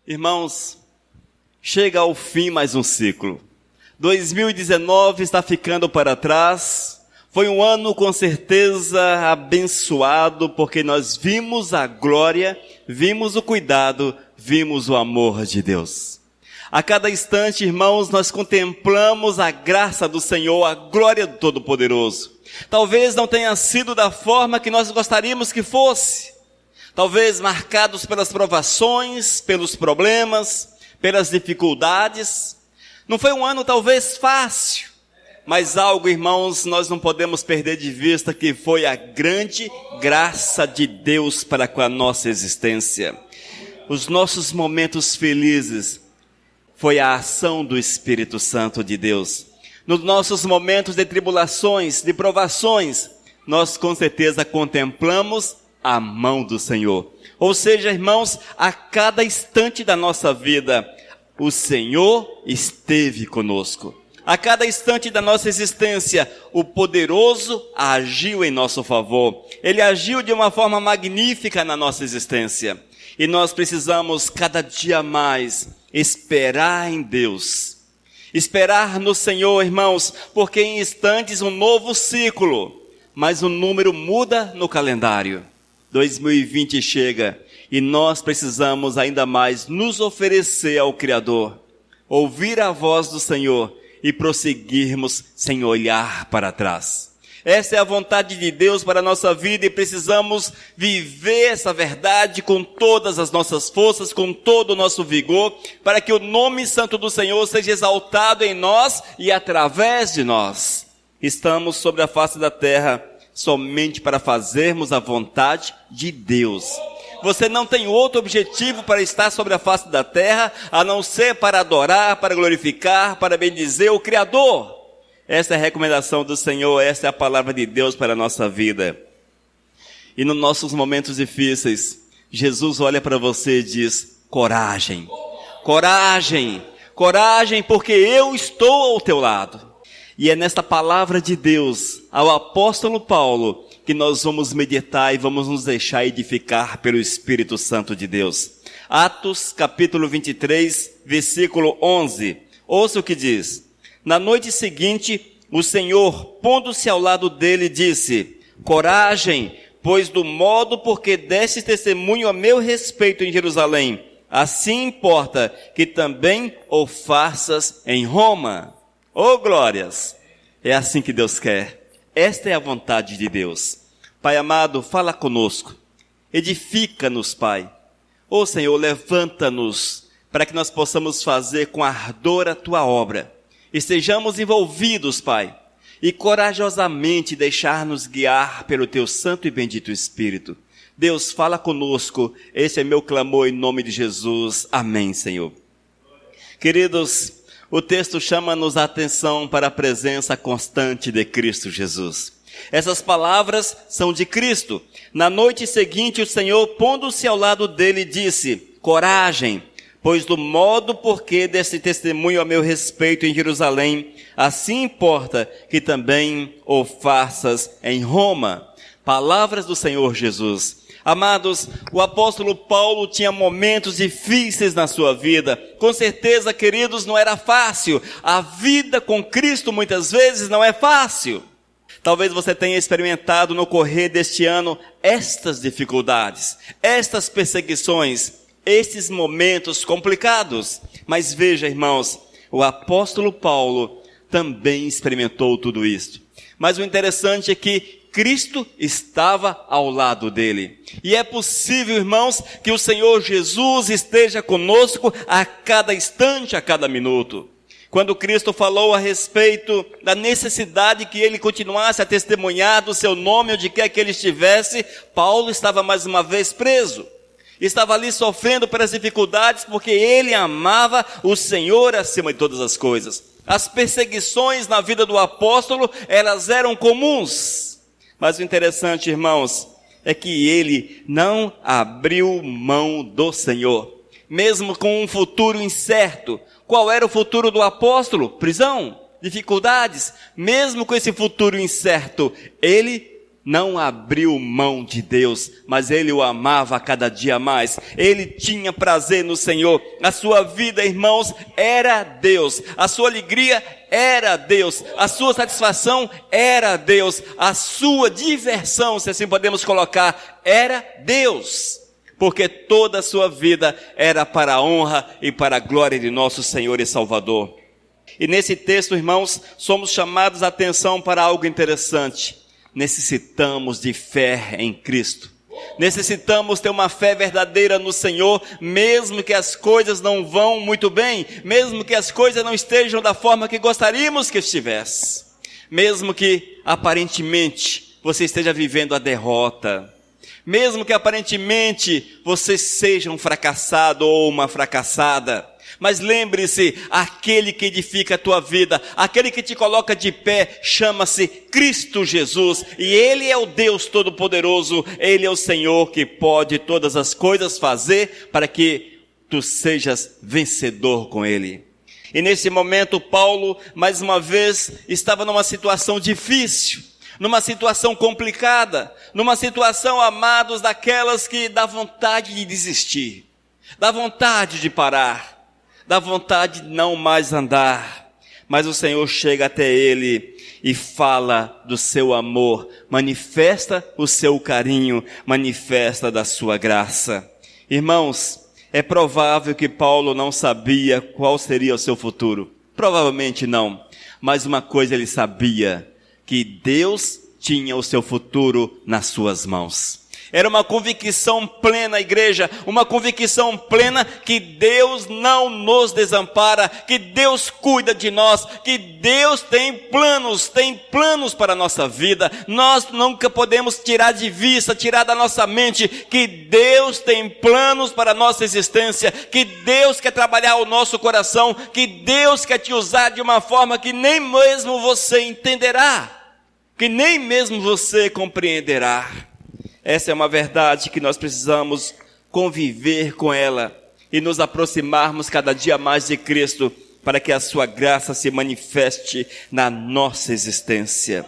Irmãos, chega ao fim mais um ciclo. 2019 está ficando para trás. Foi um ano com certeza abençoado, porque nós vimos a glória, vimos o cuidado, vimos o amor de Deus. A cada instante, irmãos, nós contemplamos a graça do Senhor, a glória do Todo-Poderoso. Talvez não tenha sido da forma que nós gostaríamos que fosse. Talvez marcados pelas provações, pelos problemas, pelas dificuldades. Não foi um ano talvez fácil, mas algo, irmãos, nós não podemos perder de vista, que foi a grande graça de Deus para com a nossa existência. Os nossos momentos felizes foi a ação do Espírito Santo de Deus. Nos nossos momentos de tribulações, de provações, nós com certeza contemplamos a mão do Senhor. Ou seja, irmãos, a cada instante da nossa vida, o Senhor esteve conosco. A cada instante da nossa existência, o poderoso agiu em nosso favor. Ele agiu de uma forma magnífica na nossa existência. E nós precisamos cada dia mais esperar em Deus. Esperar no Senhor, irmãos, porque em instantes um novo ciclo, mas o número muda no calendário. 2020 chega e nós precisamos ainda mais nos oferecer ao Criador, ouvir a voz do Senhor e prosseguirmos sem olhar para trás. Essa é a vontade de Deus para a nossa vida e precisamos viver essa verdade com todas as nossas forças, com todo o nosso vigor, para que o nome santo do Senhor seja exaltado em nós e através de nós. Estamos sobre a face da terra somente para fazermos a vontade de Deus. Você não tem outro objetivo para estar sobre a face da terra, a não ser para adorar, para glorificar, para bendizer o Criador. Essa é a recomendação do Senhor, essa é a palavra de Deus para a nossa vida. E nos nossos momentos difíceis, Jesus olha para você e diz: coragem, coragem, coragem, porque eu estou ao teu lado. E é nesta palavra de Deus, ao apóstolo Paulo, que nós vamos meditar e vamos nos deixar edificar pelo Espírito Santo de Deus. Atos, capítulo 23, versículo 11. Ouça o que diz. Na noite seguinte, o Senhor, pondo-se ao lado dele, disse: coragem, pois do modo porque deste testemunho a meu respeito em Jerusalém, assim importa que também o faças em Roma. Oh, glórias! É assim que Deus quer. Esta é a vontade de Deus. Pai amado, fala conosco. Edifica-nos, Pai. Oh, Senhor, levanta-nos para que nós possamos fazer com ardor a Tua obra. Estejamos envolvidos, Pai, e corajosamente deixar-nos guiar pelo Teu santo e bendito Espírito. Deus, fala conosco. Esse é meu clamor em nome de Jesus. Amém, Senhor. Queridos, o texto chama-nos a atenção para a presença constante de Cristo Jesus. Essas palavras são de Cristo. Na noite seguinte, o Senhor, pondo-se ao lado dele, disse: coragem, pois do modo porque desse testemunho a meu respeito em Jerusalém, assim importa que também o faças em Roma. Palavras do Senhor Jesus. Amados, o apóstolo Paulo tinha momentos difíceis na sua vida. Com certeza, queridos, não era fácil. A vida com Cristo muitas vezes não é fácil. Talvez você tenha experimentado no correr deste ano estas dificuldades, estas perseguições, estes momentos complicados. Mas veja, irmãos, o apóstolo Paulo também experimentou tudo isso. Mas o interessante é que Cristo estava ao lado dele. E é possível, irmãos, que o Senhor Jesus esteja conosco a cada instante, a cada minuto. Quando Cristo falou a respeito da necessidade que ele continuasse a testemunhar do seu nome onde quer que ele estivesse, Paulo estava mais uma vez preso. Estava ali sofrendo pelas dificuldades porque ele amava o Senhor acima de todas as coisas. As perseguições na vida do apóstolo, elas eram comuns. Mas o interessante, irmãos, é que ele não abriu mão do Senhor. Mesmo com um futuro incerto. Qual era o futuro do apóstolo? Prisão, dificuldades. Mesmo com esse futuro incerto, ele não abriu mão de Deus, mas ele o amava a cada dia mais. Ele tinha prazer no Senhor. A sua vida, irmãos, era Deus. A sua alegria era Deus. A sua satisfação era Deus. A sua diversão, se assim podemos colocar, era Deus. Porque toda a sua vida era para a honra e para a glória de nosso Senhor e Salvador. E nesse texto, irmãos, somos chamados a atenção para algo interessante. Necessitamos de fé em Cristo. Necessitamos ter uma fé verdadeira no Senhor, mesmo que as coisas não vão muito bem, mesmo que as coisas não estejam da forma que gostaríamos que estivesse, mesmo que aparentemente você esteja vivendo a derrota, mesmo que aparentemente você seja um fracassado ou uma fracassada. Mas lembre-se, aquele que edifica a tua vida, aquele que te coloca de pé, chama-se Cristo Jesus. E Ele é o Deus Todo-Poderoso, Ele é o Senhor que pode todas as coisas fazer para que tu sejas vencedor com Ele. E nesse momento, Paulo, mais uma vez, estava numa situação difícil, numa situação complicada, numa situação, amados, daquelas que dá vontade de desistir, dá vontade de parar, dá vontade de não mais andar, mas o Senhor chega até ele e fala do seu amor, manifesta o seu carinho, manifesta da sua graça. Irmãos, é provável que Paulo não sabia qual seria o seu futuro, provavelmente não, mas uma coisa ele sabia, que Deus tinha o seu futuro nas suas mãos. Era uma convicção plena, igreja, uma convicção plena que Deus não nos desampara, que Deus cuida de nós, que Deus tem planos para a nossa vida. Nós nunca podemos tirar de vista, tirar da nossa mente que Deus tem planos para a nossa existência, que Deus quer trabalhar o nosso coração, que Deus quer te usar de uma forma que nem mesmo você entenderá, que nem mesmo você compreenderá. Essa é uma verdade que nós precisamos conviver com ela e nos aproximarmos cada dia mais de Cristo para que a sua graça se manifeste na nossa existência.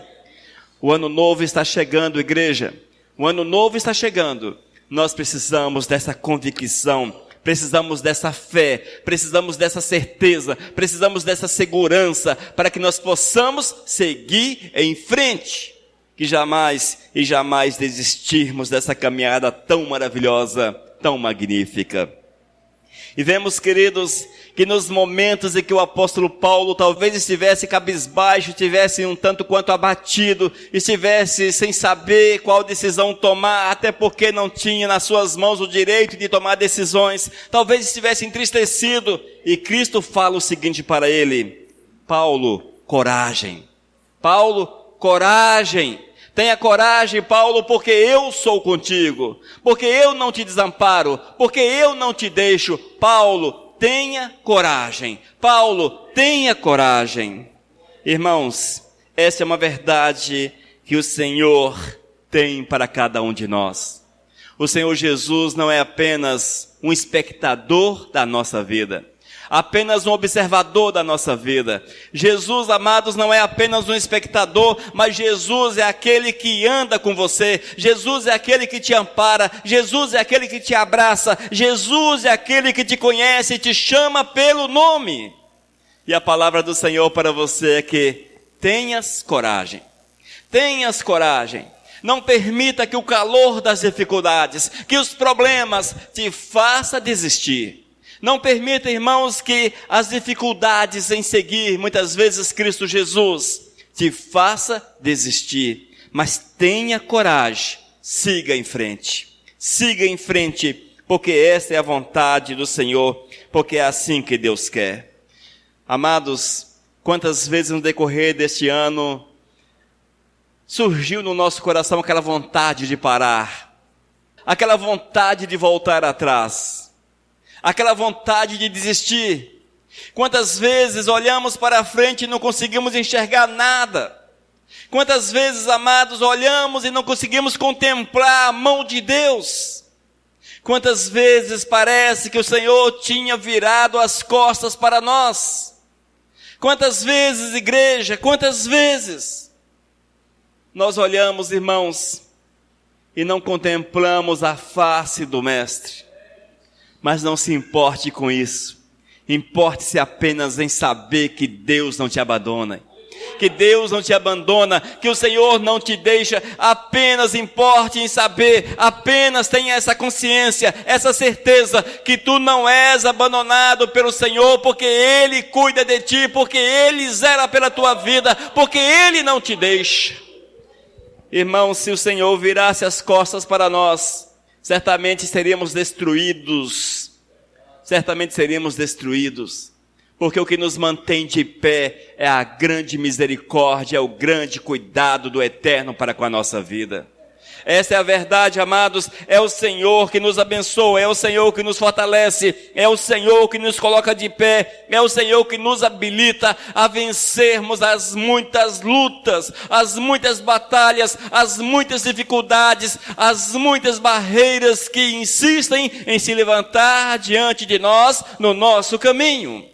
O ano novo está chegando, igreja. O ano novo está chegando. Nós precisamos dessa convicção, precisamos dessa fé, precisamos dessa certeza, precisamos dessa segurança para que nós possamos seguir em frente. Que jamais desistirmos dessa caminhada tão maravilhosa, tão magnífica. E vemos, queridos, que nos momentos em que o apóstolo Paulo talvez estivesse cabisbaixo, estivesse um tanto quanto abatido, estivesse sem saber qual decisão tomar, até porque não tinha nas suas mãos o direito de tomar decisões, talvez estivesse entristecido, e Cristo fala o seguinte para ele: Paulo, coragem. Paulo, coragem. Tenha coragem, Paulo, porque eu sou contigo, porque eu não te desamparo, porque eu não te deixo. Paulo, tenha coragem. Paulo, tenha coragem. Irmãos, essa é uma verdade que o Senhor tem para cada um de nós. O Senhor Jesus não é apenas um espectador da nossa vida, apenas um observador da nossa vida. Jesus, amados, não é apenas um espectador, mas Jesus é aquele que anda com você. Jesus é aquele que te ampara. Jesus é aquele que te abraça. Jesus é aquele que te conhece e te chama pelo nome. E a palavra do Senhor para você é que tenhas coragem. Tenhas coragem. Não permita que o calor das dificuldades, que os problemas te faça desistir. Não permita, irmãos, que as dificuldades em seguir, muitas vezes, Cristo Jesus, te faça desistir. Mas tenha coragem, siga em frente. Siga em frente, porque essa é a vontade do Senhor, porque é assim que Deus quer. Amados, quantas vezes no decorrer deste ano, surgiu no nosso coração aquela vontade de parar, aquela vontade de voltar atrás, aquela vontade de desistir. Quantas vezes olhamos para a frente e não conseguimos enxergar nada? Quantas vezes, amados, olhamos e não conseguimos contemplar a mão de Deus? Quantas vezes parece que o Senhor tinha virado as costas para nós? Quantas vezes, igreja, quantas vezes nós olhamos, irmãos, e não contemplamos a face do Mestre. Mas não se importe com isso. Importe-se apenas em saber que Deus não te abandona. Que Deus não te abandona, que o Senhor não te deixa. Apenas importe em saber, apenas tenha essa consciência, essa certeza que tu não és abandonado pelo Senhor, porque Ele cuida de ti, porque Ele zela pela tua vida, porque Ele não te deixa. Irmãos, se o Senhor virasse as costas para nós, certamente seríamos destruídos. Certamente seríamos destruídos. Porque o que nos mantém de pé é a grande misericórdia, é o grande cuidado do Eterno para com a nossa vida. Essa é a verdade, amados. É o Senhor que nos abençoa, é o Senhor que nos fortalece, é o Senhor que nos coloca de pé, é o Senhor que nos habilita a vencermos as muitas lutas, as muitas batalhas, as muitas dificuldades, as muitas barreiras que insistem em se levantar diante de nós no nosso caminho.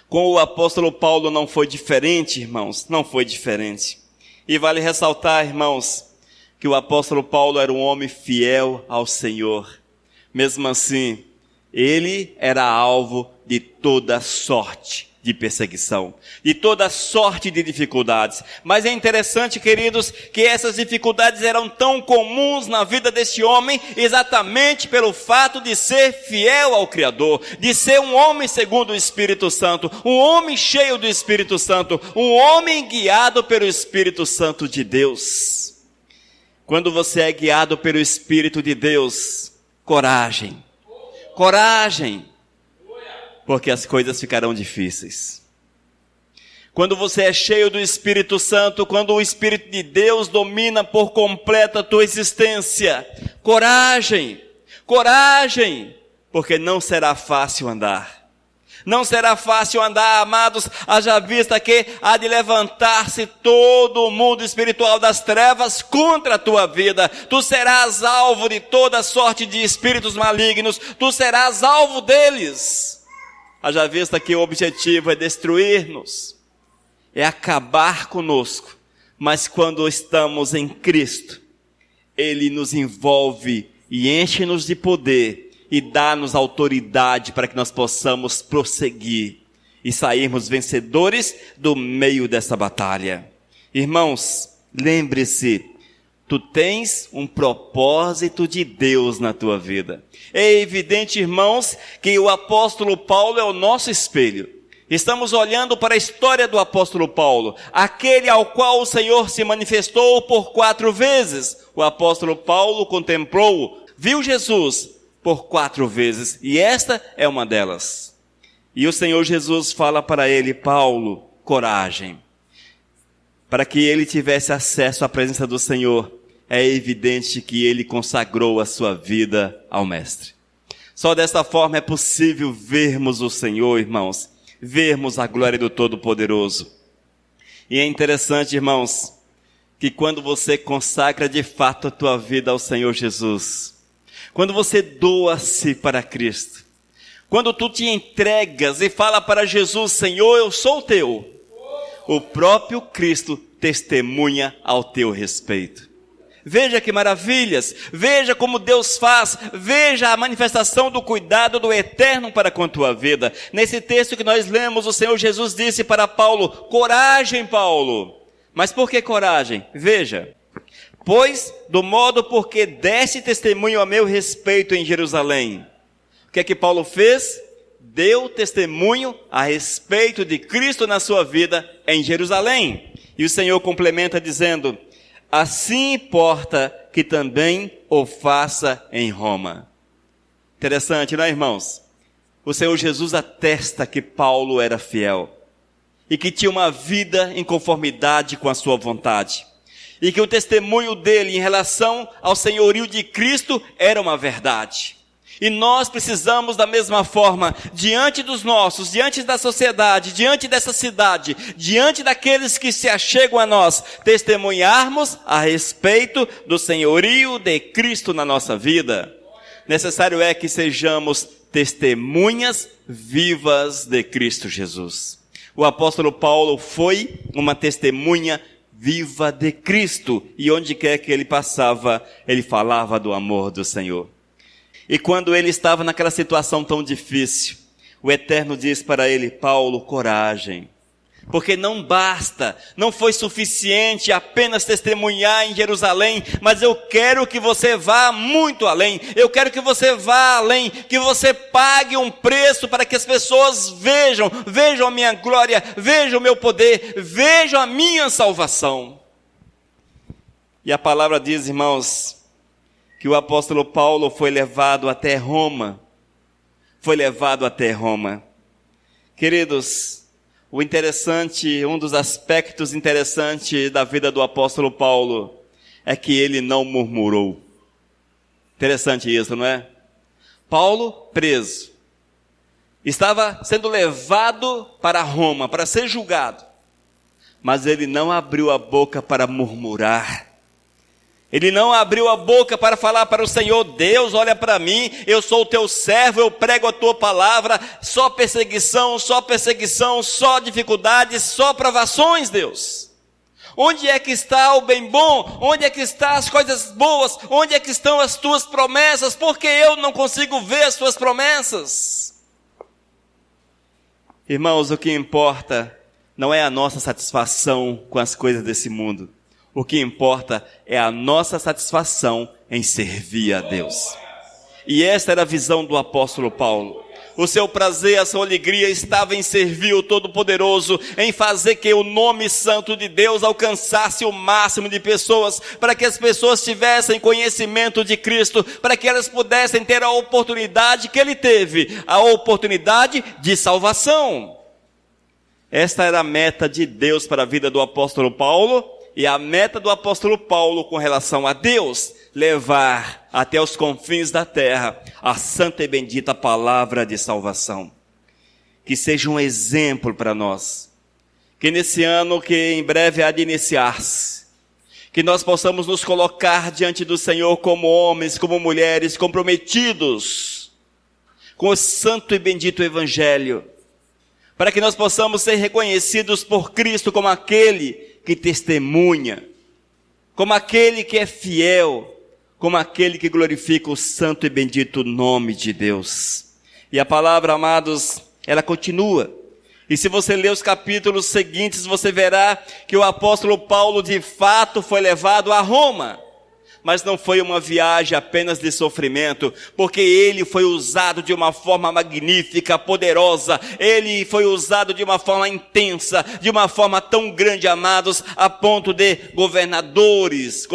Com o apóstolo Paulo não foi diferente, irmãos, não foi diferente. E vale ressaltar, irmãos, que o apóstolo Paulo era um homem fiel ao Senhor. Mesmo assim, ele era alvo de toda sorte de perseguição, de toda sorte de dificuldades. Mas é interessante, queridos, que essas dificuldades eram tão comuns na vida desse homem, exatamente pelo fato de ser fiel ao Criador, de ser um homem segundo o Espírito Santo, um homem cheio do Espírito Santo, um homem guiado pelo Espírito Santo de Deus. Quando você é guiado pelo Espírito de Deus, coragem, coragem, porque as coisas ficarão difíceis. Quando você é cheio do Espírito Santo, quando o Espírito de Deus domina por completo a tua existência, coragem, coragem, porque não será fácil andar. Não será fácil andar, amados, haja vista que há de levantar-se todo o mundo espiritual das trevas contra a tua vida. Tu serás alvo de toda sorte de espíritos malignos, tu serás alvo deles. Haja vista que o objetivo é destruir-nos, é acabar conosco, mas quando estamos em Cristo, Ele nos envolve e enche-nos de poder, e dá-nos autoridade para que nós possamos prosseguir e sairmos vencedores do meio dessa batalha. Irmãos, lembre-se, tu tens um propósito de Deus na tua vida. É evidente, irmãos, que o apóstolo Paulo é o nosso espelho. Estamos olhando para a história do apóstolo Paulo, aquele ao qual o Senhor se manifestou por 4 vezes. O apóstolo Paulo contemplou, viu Jesus por 4 vezes, e esta é uma delas. E o Senhor Jesus fala para ele: Paulo, coragem. Para que ele tivesse acesso à presença do Senhor, é evidente que ele consagrou a sua vida ao Mestre. Só desta forma é possível vermos o Senhor, irmãos, vermos a glória do Todo-Poderoso. E é interessante, irmãos, que quando você consagra de fato a tua vida ao Senhor Jesus, quando você doa-se para Cristo, quando tu te entregas e fala para Jesus: Senhor, eu sou teu, o próprio Cristo testemunha ao teu respeito. Veja que maravilhas, veja como Deus faz, veja a manifestação do cuidado do Eterno para com a tua vida. Nesse texto que nós lemos, o Senhor Jesus disse para Paulo: coragem, Paulo. Mas por que coragem? Veja: pois do modo porque deste testemunho a meu respeito em Jerusalém. O que é que Paulo fez? Deu testemunho a respeito de Cristo na sua vida em Jerusalém. E o Senhor complementa dizendo: assim importa que também o faça em Roma. Interessante, não é, irmãos? O Senhor Jesus atesta que Paulo era fiel e que tinha uma vida em conformidade com a sua vontade. E que o testemunho dele em relação ao senhorio de Cristo era uma verdade. E nós precisamos da mesma forma, diante dos nossos, diante da sociedade, diante dessa cidade, diante daqueles que se achegam a nós, testemunharmos a respeito do senhorio de Cristo na nossa vida. Necessário é que sejamos testemunhas vivas de Cristo Jesus. O apóstolo Paulo foi uma testemunha viva de Cristo. E onde quer que ele passava, ele falava do amor do Senhor. E quando ele estava naquela situação tão difícil, o Eterno diz para ele: Paulo, coragem. Porque não basta, não foi suficiente apenas testemunhar em Jerusalém, mas eu quero que você vá muito além. Eu quero que você vá além, que você pague um preço para que as pessoas vejam a minha glória, vejam o meu poder, vejam a minha salvação. E a palavra diz, irmãos, que o apóstolo Paulo foi levado até Roma. Queridos, um dos aspectos interessantes da vida do apóstolo Paulo é que ele não murmurou. Interessante isso, não é? Paulo, preso, estava sendo levado para Roma, para ser julgado, mas ele não abriu a boca para murmurar. Ele não abriu a boca para falar para o Senhor: Deus, olha para mim, eu sou o teu servo, eu prego a tua palavra, só perseguição, só dificuldades, só provações, Deus. Onde é que está o bem bom? Onde é que estão as coisas boas? Onde é que estão as tuas promessas? Porque eu não consigo ver as tuas promessas. Irmãos, o que importa não é a nossa satisfação com as coisas desse mundo. O que importa é a nossa satisfação em servir a Deus. E esta era a visão do apóstolo Paulo. O seu prazer, a sua alegria estava em servir o Todo-Poderoso, em fazer que o nome santo de Deus alcançasse o máximo de pessoas, para que as pessoas tivessem conhecimento de Cristo, para que elas pudessem ter a oportunidade que ele teve, a oportunidade de salvação. Esta era a meta de Deus para a vida do apóstolo Paulo. E a meta do apóstolo Paulo com relação a Deus: levar até os confins da terra a santa e bendita palavra de salvação. Que seja um exemplo para nós. Que nesse ano que em breve há de iniciar-se, que nós possamos nos colocar diante do Senhor como homens, como mulheres comprometidos com o santo e bendito Evangelho, para que nós possamos ser reconhecidos por Cristo como aquele que testemunha, como aquele que é fiel, como aquele que glorifica o santo e bendito nome de Deus. E a palavra, amados, ela continua. E se você ler os capítulos seguintes, você verá que o apóstolo Paulo de fato foi levado a Roma. Mas não foi uma viagem apenas de sofrimento, porque ele foi usado de uma forma magnífica, poderosa. Ele foi usado de uma forma intensa, de uma forma tão grande, amados, a ponto de governadores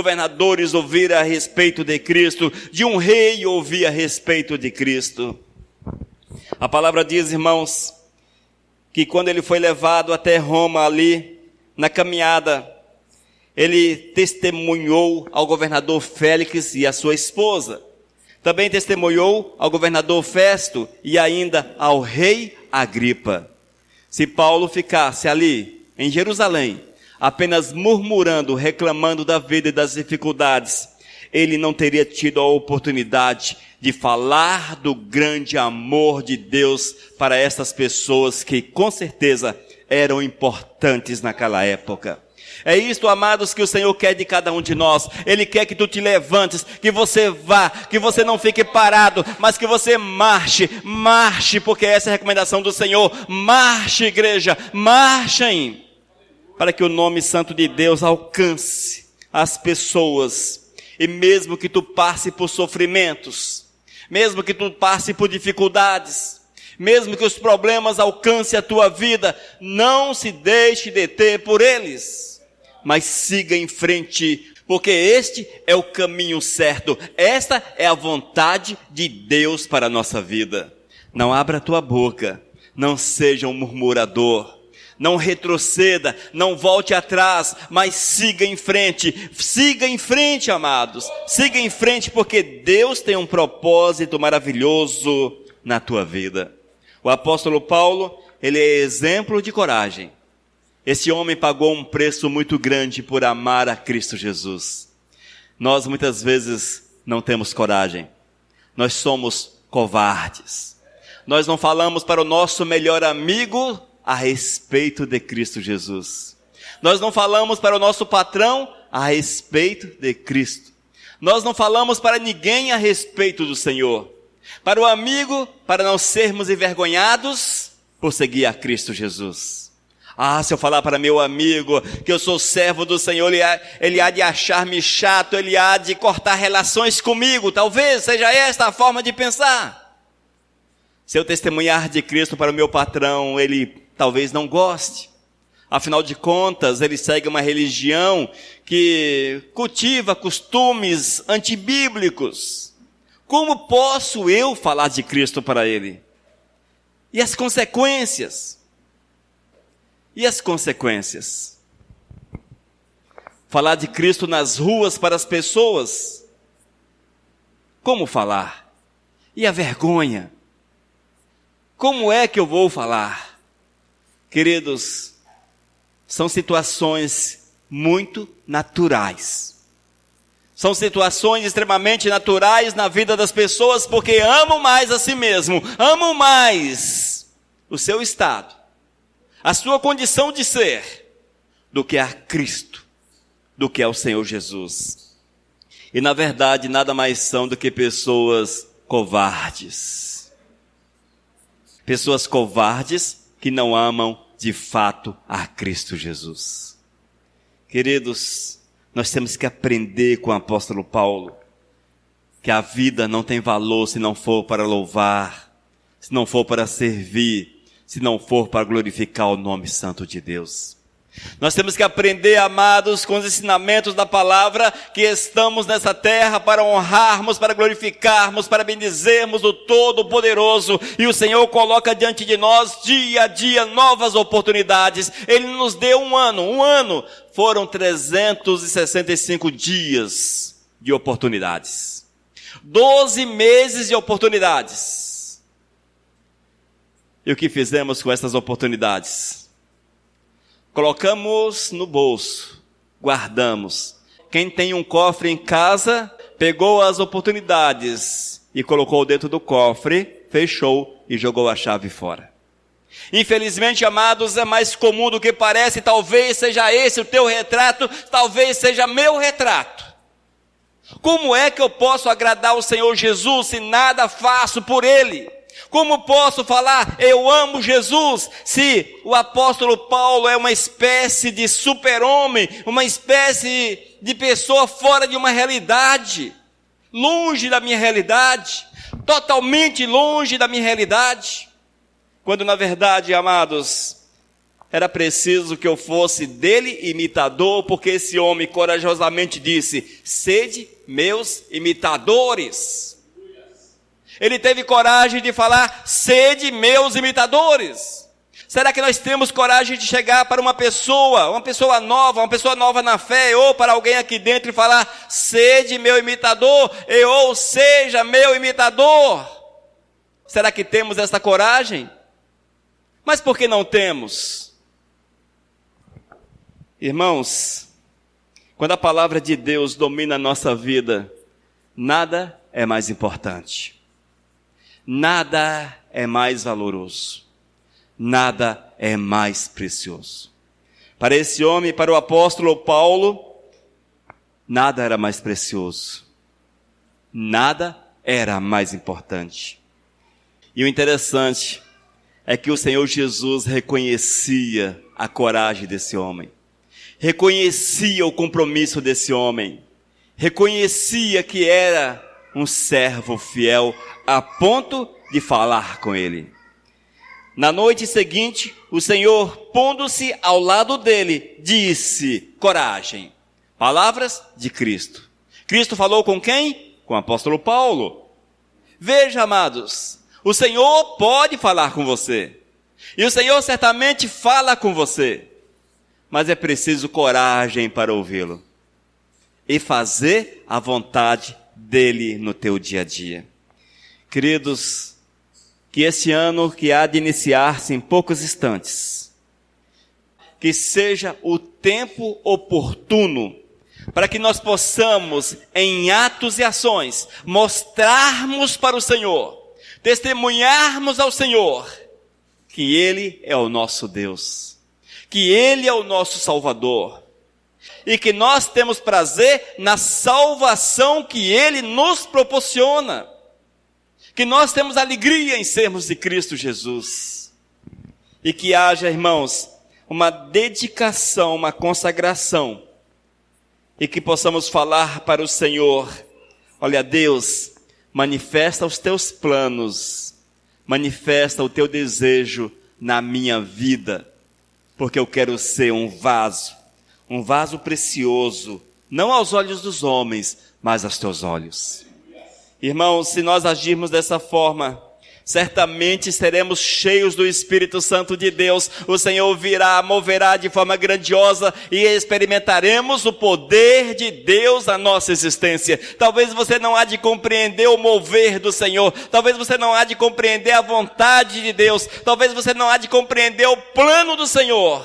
ouvir a respeito de Cristo, de um rei ouvir a respeito de Cristo. A palavra diz, irmãos, que quando ele foi levado até Roma ali, na caminhada, ele testemunhou ao governador Félix e à sua esposa. Também testemunhou ao governador Festo e ainda ao rei Agripa. Se Paulo ficasse ali, em Jerusalém, apenas murmurando, reclamando da vida e das dificuldades, ele não teria tido a oportunidade de falar do grande amor de Deus para essas pessoas que, com certeza, eram importantes naquela época. É isto, amados, que o Senhor quer de cada um de nós. Ele quer que tu te levantes, que você vá, que você não fique parado, mas que você marche, porque essa é a recomendação do Senhor. Marche, igreja, marchem, para que o nome santo de Deus alcance as pessoas. E mesmo que tu passe por sofrimentos, mesmo que tu passe por dificuldades, mesmo que os problemas alcancem a tua vida, não se deixe deter por eles, mas siga em frente, porque este é o caminho certo. Esta é a vontade de Deus para a nossa vida. Não abra a tua boca, não seja um murmurador, não retroceda, não volte atrás, mas siga em frente, amados, siga em frente, porque Deus tem um propósito maravilhoso na tua vida. O apóstolo Paulo, ele é exemplo de coragem. Esse homem pagou um preço muito grande por amar a Cristo Jesus. Nós muitas vezes não temos coragem. Nós somos covardes. Nós não falamos para o nosso melhor amigo a respeito de Cristo Jesus. Nós não falamos para o nosso patrão a respeito de Cristo. Nós não falamos para ninguém a respeito do Senhor. Para o amigo, para não sermos envergonhados por seguir a Cristo Jesus. Se eu falar para meu amigo que eu sou servo do Senhor, ele há de achar-me chato, ele há de cortar relações comigo. Talvez seja esta a forma de pensar. Se eu testemunhar de Cristo para o meu patrão, ele talvez não goste. Afinal de contas, ele segue uma religião que cultiva costumes antibíblicos. Como posso eu falar de Cristo para ele? E as consequências? E as consequências? Falar de Cristo nas ruas para as pessoas? Como falar? E a vergonha? Como é que eu vou falar? Queridos, são situações muito naturais. São situações extremamente naturais na vida das pessoas, porque amam mais a si mesmo, amam mais o seu estado, a sua condição de ser, do que a Cristo, do que ao Senhor Jesus. E na verdade nada mais são do que pessoas covardes. Pessoas covardes que não amam de fato a Cristo Jesus. Queridos, nós temos que aprender com o apóstolo Paulo que a vida não tem valor se não for para louvar, se não for para servir, se não for para glorificar o nome santo de Deus. Nós temos que aprender, amados, com os ensinamentos da palavra, que estamos nessa terra para honrarmos, para glorificarmos, para bendizermos o Todo-Poderoso, e o Senhor coloca diante de nós, dia a dia, novas oportunidades. Ele nos deu um ano, foram 365 dias de oportunidades, 12 meses de oportunidades. E o que fizemos com essas oportunidades? Colocamos no bolso, guardamos. Quem tem um cofre em casa, pegou as oportunidades e colocou dentro do cofre, fechou e jogou a chave fora. Infelizmente, amados, é mais comum do que parece. Talvez seja esse o teu retrato, talvez seja meu retrato. Como é que eu posso agradar o Senhor Jesus se nada faço por Ele? Como posso falar, eu amo Jesus, se o apóstolo Paulo é uma espécie de super-homem, uma espécie de pessoa fora de uma realidade, longe da minha realidade, totalmente longe da minha realidade, quando na verdade, amados, era preciso que eu fosse dele imitador, porque esse homem corajosamente disse, sede meus imitadores. Ele teve coragem de falar, sede meus imitadores. Será que nós temos coragem de chegar para uma pessoa nova na fé, ou para alguém aqui dentro e falar, sede meu imitador, ou seja meu imitador? Será que temos essa coragem? Mas por que não temos? Irmãos, quando a palavra de Deus domina a nossa vida, nada é mais importante. Nada é mais valoroso, nada é mais precioso. Para esse homem, para o apóstolo Paulo, nada era mais precioso, nada era mais importante. E o interessante é que o Senhor Jesus reconhecia a coragem desse homem, reconhecia o compromisso desse homem, reconhecia que era um servo fiel a ponto de falar com ele. Na noite seguinte, o Senhor, pondo-se ao lado dele, disse, coragem. Palavras de Cristo. Cristo falou com quem? Com o apóstolo Paulo. Veja, amados, o Senhor pode falar com você. E o Senhor certamente fala com você. Mas é preciso coragem para ouvi-lo. E fazer a vontade dele no teu dia a dia. Queridos, que esse ano que há de iniciar-se em poucos instantes, que seja o tempo oportuno para que nós possamos, em atos e ações, mostrarmos para o Senhor, testemunharmos ao Senhor, que Ele é o nosso Deus, que Ele é o nosso Salvador e que nós temos prazer na salvação que Ele nos proporciona, que nós temos alegria em sermos de Cristo Jesus, e que haja, irmãos, uma dedicação, uma consagração, e que possamos falar para o Senhor: olha, Deus, manifesta os teus planos, manifesta o teu desejo na minha vida, porque eu quero ser um vaso precioso, não aos olhos dos homens, mas aos teus olhos. Irmãos, se nós agirmos dessa forma, certamente seremos cheios do Espírito Santo de Deus. O Senhor virá, moverá de forma grandiosa e experimentaremos o poder de Deus na nossa existência. Talvez você não há de compreender o mover do Senhor, talvez você não há de compreender a vontade de Deus, talvez você não há de compreender o plano do Senhor,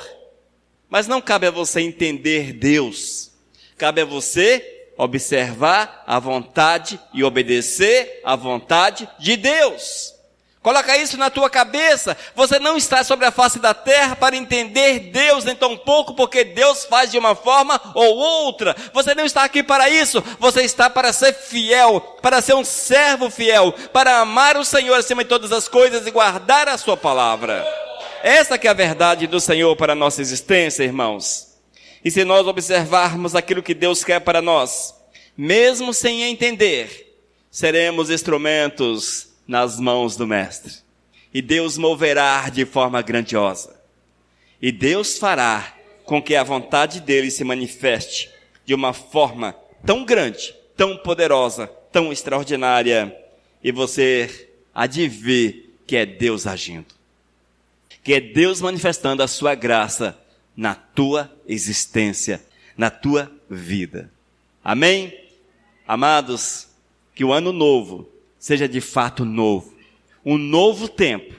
mas não cabe a você entender Deus, cabe a você observar a vontade e obedecer à vontade de Deus. Coloca isso na tua cabeça. Você não está sobre a face da terra para entender Deus, nem tampouco porque Deus faz de uma forma ou outra. Você não está aqui para isso. Você está para ser fiel, para ser um servo fiel, para amar o Senhor acima de todas as coisas e guardar a sua palavra. Essa que é a verdade do Senhor para a nossa existência, irmãos. E se nós observarmos aquilo que Deus quer para nós, mesmo sem entender, seremos instrumentos nas mãos do Mestre. E Deus moverá de forma grandiosa. E Deus fará com que a vontade dele se manifeste de uma forma tão grande, tão poderosa, tão extraordinária. E você há de ver que é Deus agindo. Que é Deus manifestando a sua graça na tua existência, na tua vida. Amém? Amados, que o ano novo seja de fato novo. Um novo tempo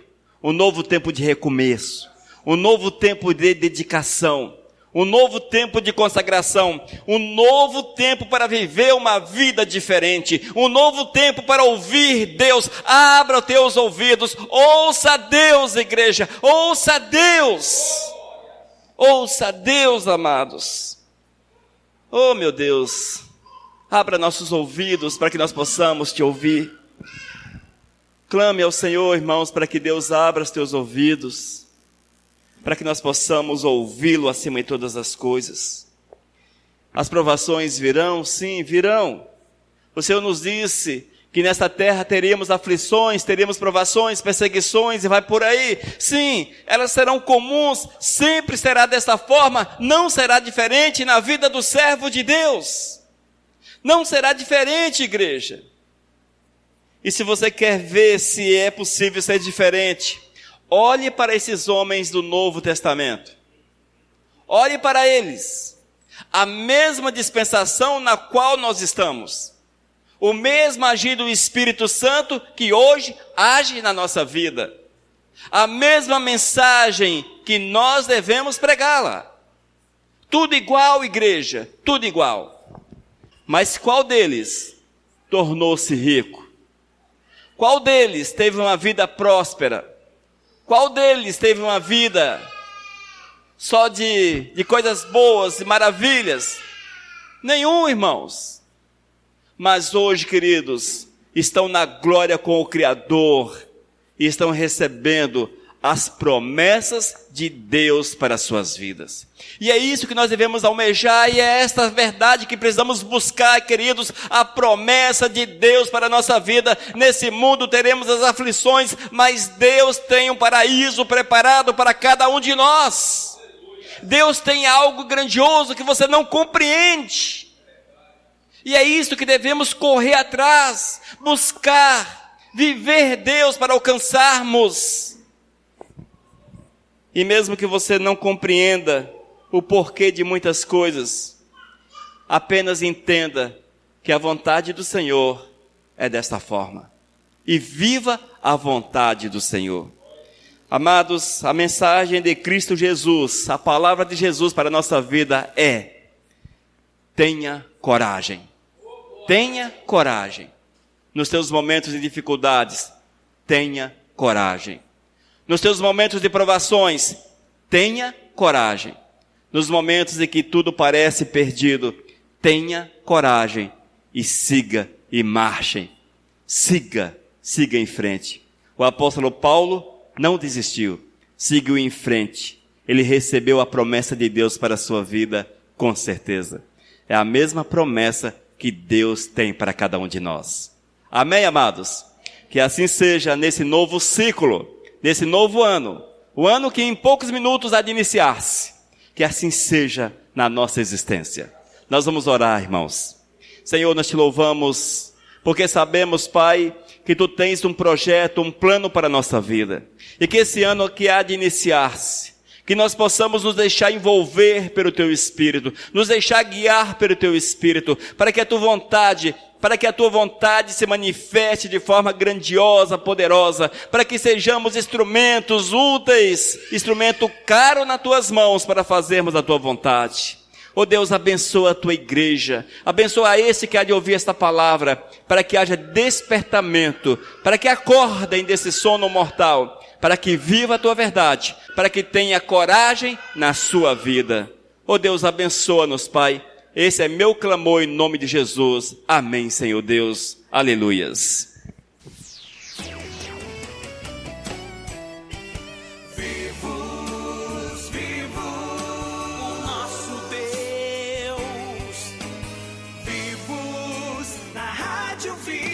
de recomeço, um novo tempo de dedicação, um novo tempo de consagração, um novo tempo para viver uma vida diferente, um novo tempo para ouvir Deus. Abra os teus ouvidos, ouça Deus, igreja, ouça Deus. Ouça Deus, amados. Oh, meu Deus, abra nossos ouvidos para que nós possamos te ouvir. Clame ao Senhor, irmãos, para que Deus abra os teus ouvidos, para que nós possamos ouvi-lo acima de todas as coisas. As provações virão? Sim, virão. O Senhor nos disse que nesta terra teríamos aflições, teríamos provações, perseguições e vai por aí. Sim, elas serão comuns, sempre será desta forma, não será diferente na vida do servo de Deus. Não será diferente, igreja. E se você quer ver se é possível ser diferente, olhe para esses homens do Novo Testamento. Olhe para eles. A mesma dispensação na qual nós estamos. O mesmo agir do Espírito Santo que hoje age na nossa vida. A mesma mensagem que nós devemos pregá-la. Tudo igual, igreja, tudo igual. Mas qual deles tornou-se rico? Qual deles teve uma vida próspera? Qual deles teve uma vida só de coisas boas e maravilhas? Nenhum, irmãos. Mas hoje, queridos, estão na glória com o Criador e estão recebendo as promessas de Deus para as suas vidas. E é isso que nós devemos almejar, e é esta verdade que precisamos buscar, queridos, a promessa de Deus para a nossa vida. Nesse mundo teremos as aflições, mas Deus tem um paraíso preparado para cada um de nós. Deus tem algo grandioso que você não compreende. E é isso que devemos correr atrás, buscar, viver Deus para alcançarmos. E mesmo que você não compreenda o porquê de muitas coisas, apenas entenda que a vontade do Senhor é desta forma. E viva a vontade do Senhor. Amados, a mensagem de Cristo Jesus, a palavra de Jesus para a nossa vida é: tenha coragem. Tenha coragem. Nos teus momentos de dificuldades, tenha coragem. Nos teus momentos de provações, tenha coragem. Nos momentos em que tudo parece perdido, tenha coragem e siga e marchem. Siga em frente. O apóstolo Paulo não desistiu, seguiu em frente. Ele recebeu a promessa de Deus para a sua vida, com certeza. É a mesma promessa que Deus tem para cada um de nós. Amém, amados? Que assim seja nesse novo ciclo, nesse novo ano, o ano que em poucos minutos há de iniciar-se. Que assim seja na nossa existência. Nós vamos orar, irmãos. Senhor, nós te louvamos, porque sabemos, Pai, que Tu tens um projeto, um plano para a nossa vida. E que esse ano que há de iniciar-se, que nós possamos nos deixar envolver pelo Teu Espírito, nos deixar guiar pelo Teu Espírito, para que a Tua vontade se manifeste de forma grandiosa, poderosa, para que sejamos instrumentos úteis, instrumento caro nas Tuas mãos para fazermos a Tua vontade. Oh Deus, abençoa a Tua igreja, abençoa esse que há de ouvir esta palavra, para que haja despertamento, para que acordem desse sono mortal, para que viva a Tua verdade, para que tenha coragem na sua vida. Oh Deus, abençoa-nos, Pai. Esse é meu clamor em nome de Jesus. Amém, Senhor Deus. Aleluias. Vivos, o nosso Deus. Vivos, na Rádio Vivos.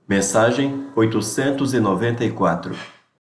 Mensagem 894.